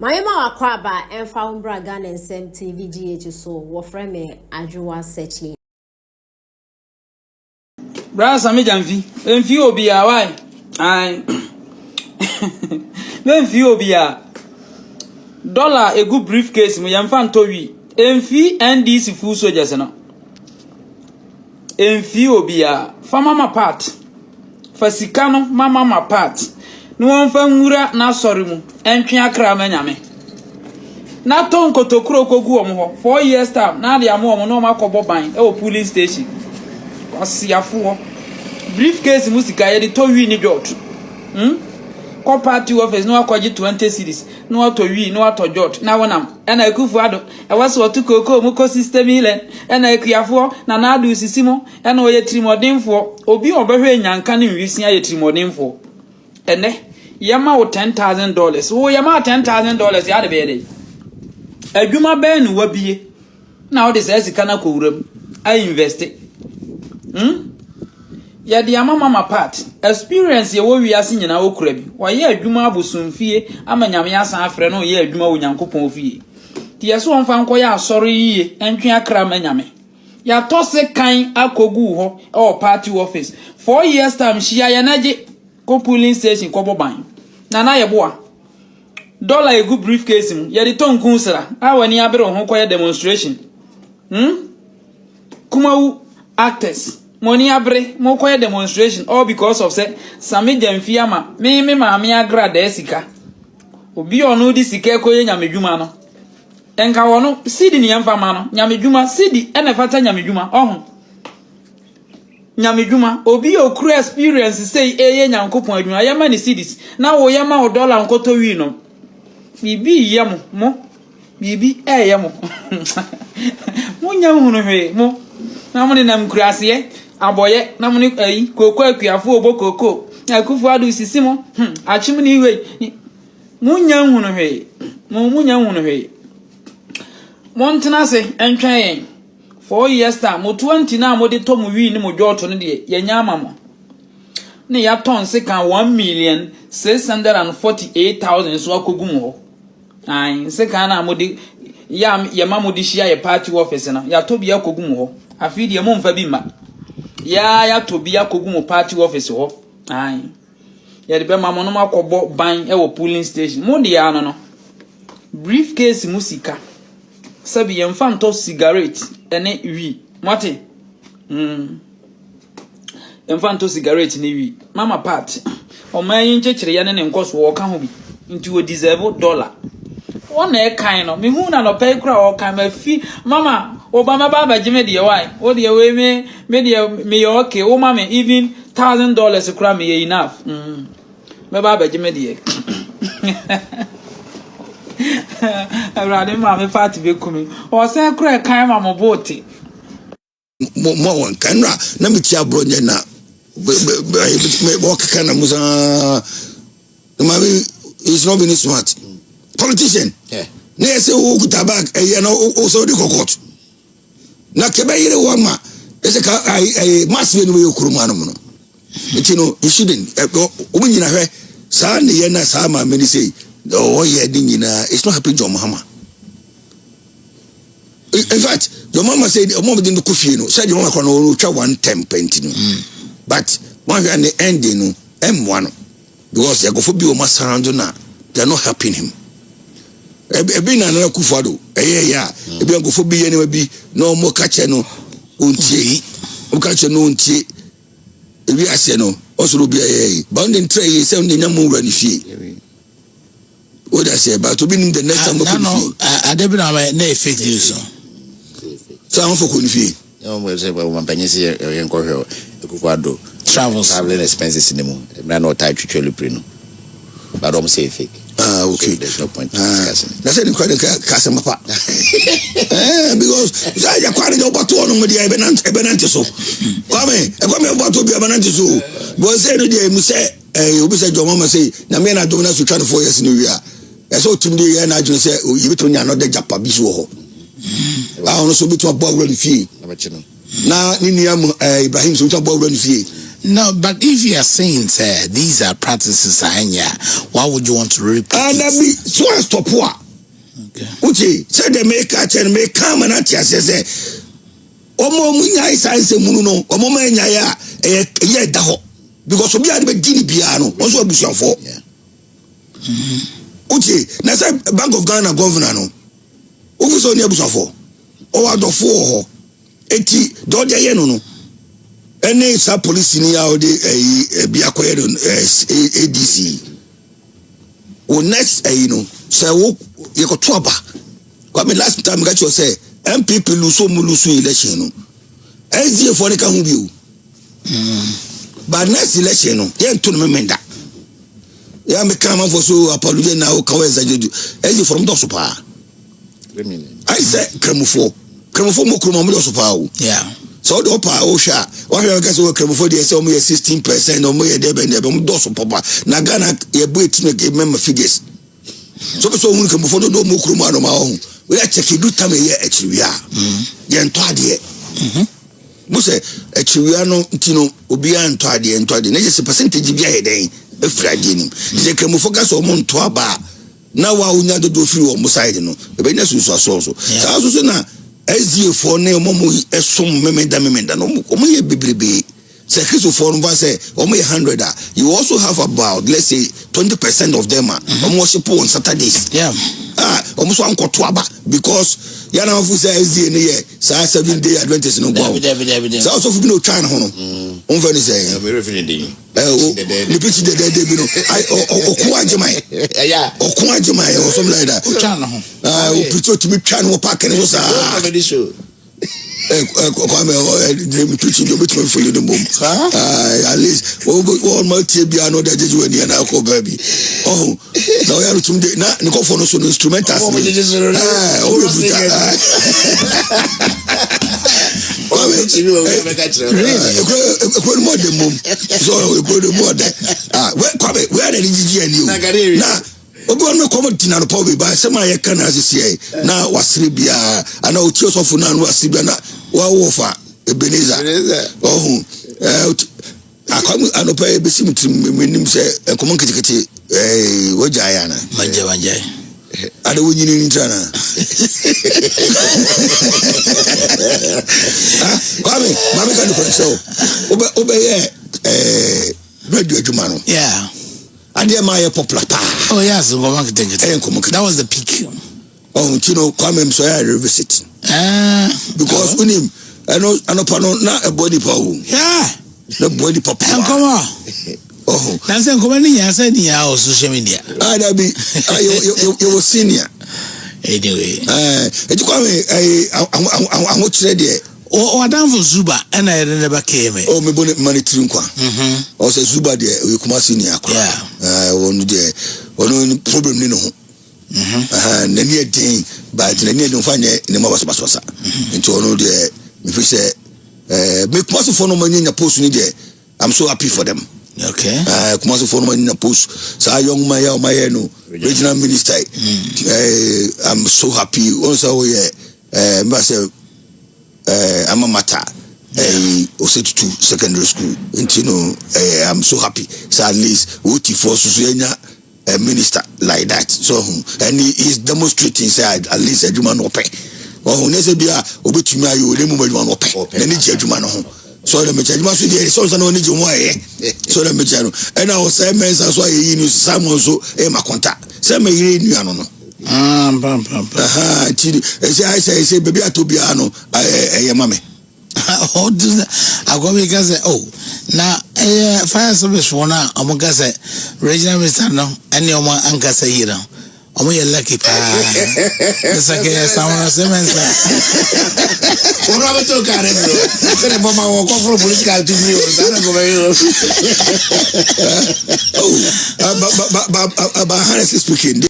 My ma kwaba and found Bragan and Sem TVGH so what frame Ajua searching. Bra Sami Jamfi, Enfi Obia, why? I Enfi Obia. Dollar a good briefcase, me and Fantowi. Enfi and this full soldiers. Enfi Obia, for mama part. Fasikano, mama part. No one fangura na sorimu, and Piakra Menyame. Na ton kotokuro kogu omo 4 years time, na the amo no makobo bine, police station. Asiafo briefcase musika ye de to wi ni jot ko party office no akwaje 20 cities no ato wi no ato jot na wonam na ekufu ado e wase otukoko mu ko system ile na ekuafo na adu sisimo na oye trimodinfo obi obehwe nyanka ne nwisi aye trimodinfo ene yama wo $10,000 wo yama $10,000 ya de be dey adwuma be nu wabie na wo de se sika na kowuram I invest ya di mama part experience ye wo wiase nyina okura bi wa ye adwuma abosomfie ama nyame asan afre no ye adwuma wo nyankopon fie ti yeso onfa nko ya asori yie entwe akra ma nyame ya tose kan akogu ho o party office 4 years time shia ya naje ko polling station ko boban na ye boa dollar a good briefcase mu ye di tonkun sra awani abere ho ko ye demonstration kuma actors money abre mo koye demonstration all because of say Sami Jamfi ama me maami agra da sika obi onu di sika koye nyamedwuma no enka wono sidi ni yemfa ma no nyamedwuma sidi ene fata nyamedwuma ohun nyamedwuma obi okru experience say eye nyankopon adwuma yema ni sidis na wo yema o dollar nkoto wi no bibi yemo mo bibi yemo mo nyahunu hwe mo na mo ni nam kurase aboye na muni koko akuafo obokoko akufu adu sisimo achim ni iwe munya hunu hwe munya hunu hwe montena se entwen yen 4 years time mo 20 na mo de to mu wi ni mo joto ne de yenya amamo ne ya ton se kan 1,648,000 so akogum ho ai se kan na mo de ya mamo de hia ye party office na ya to bia akogum ho afi de mo mfa bi ma ya tobia kogu party office ho ai ya de be mamo no makobo ban e wo polling station mo de ya no briefcase musika sabi yemfa nto cigarette ene wi mate yemfa nto cigarette ne wi mama part o man yin chechire ya ne nkoso wo ka ho bi nti wo deserve dollar wona e kan no me hu na no pay kura o kan ma fi mama Obama baba jime de why o de we me de me okay o mama even $1,000 kura me enough me baba jime de Abrade mama party be kumi o se kura kan mama boti mo won kanra na me tia bronye na me work na musa mama is not being smart politician na say o kutabak e na o so de kokot na kebe yire wama ese ka ai masbe no yokuruma no no enti no you shouldn't o nyina hwe sa ne ye na sa ma meni say o ye di nyina it's not happen to Muhammad. In fact your mama said o mama din ko fie no said your mama ko no twa 110 penti no but one at the ending no M1 because they go for bi o ma sound na they are not helping him. Ebi na na kufado ya ebi ngofo bi ye ne bi no mo kache no ontie o kache no ontie ebi ase no osoro bi ye bounding tray se on nyam wura ni fie o da se ba to bi nim the next time ko fie adebi na fake news so am for ko ni fie mo se ba mo panyesi ye nkohwe ekufado traveling expenses ni mo na no tie twetwelu pre no but I'm say fake. Okay. So there's no point discussing. That's it. Because I quite know what one of the Ebenant so. Come about to be Ebenant so. But say the day, say, you said your mama say, Namena donuts to 24 years in a year. I saw to me, and I just say, you between another Japabiso. I also between a ball run fee. Now, Niniam Ibrahim, so a ball run fee. No, but if you are saying these are practices, why would you want to repeat? And I be so I stop what? Okay, said the make catch and make come and at yes, say, Omo Munya is I say Muno, Omo Manya, a daho, because we are the Guinea piano, also a bushel for. Okay, that's a Bank of Ghana governor. No, over so near bushel for. Or out of 4 80 Dodger Yeno. Any sub police in the be acquired on ADC. Or next, say, you got trouble. Come last time, got you say, MPP Lusu election. As the Fonica Mubio. But next election, then to remember. Yeah, me come for so apology now, Kaweza, as you from Dosupa. I said, Cremofo Mokumo. Yeah. So the upper Osha, what I guess we come for the 16% or more than Dosu Papa. Nagana, a bit to make a member figures. So we come before the Mukruma on my own. We are checking do time a year actually. We are. Yan Twaddy. Muse, actually, we are no Tino, Ubia and Twaddy and Twaddy. Next percentage of your day, a Friday. They come focus on Montoaba. Now I will not do free on Mosaidino. The business was also. So now. SDA for ne omo esom memenda no omo ye bebrebe say Christo for no say omo 100 you also have about let's say 20% of them omo worship on Saturdays omo so ankoto aba because ya na fu say SDA ne ye say 7-day Adventist no go so also fu no try no on very say we refine dey the pitch the day no okuajimai okuajimai or something like that we preach to me try no pack and so show kwame dream preaching you bet me follow the bomb at least one multi be another jeju when you na ko baby now you to na nko for no so instrumentals more the mum so we go the more where the GG na obi on me come tina no power ba se ma ye kana asisi na wasire bia ana o tio sofo na no wasire bia na wa wo fa Ebenezer akwam anopa e besi mutim menim se enkomo kitikiti wagya ya na manja ada wonyini ni trana kwame mama ka do so obe ye radio adwuma no yeah and there my popular oh yes that was the peak you know kwame so I revisit because unim ano na a body power the body power and come on that's a company ya said ya on social media that be you was senior anyway it kwame I want to there o adam for Zuba and I never came me bone money trinkwa o say Zuba there we kuma senior akwa wonu there wonu problem ni no ho na ni edin but na ni edin fa ne ma basa into wonu there me fi say me kuma so for no manya post ni there I'm so happy for them okay kuma so for no manya post so young man ya no regional minister I'm so happy also we me say I'm a matter Osetutu secondary school I'm so happy so at least Uti for a minister like that so and he is demonstrating inside at least a human ope nese bia obetumi ayo le mu adwuma ope na ni je adwuma no ho so the mechajuma so dey so na oni je mo so the mechano and I was say mensa so ayi ni Samuel so makonta say me yire nua no tiri say baby atobia no mame oh I go make say na fire service for na omoga say regional minister no any omo anka say hira omo ye lucky pa esa ke someone say mensa ono abeto kare bro say the mama wo for political to me o go very but honestly speaking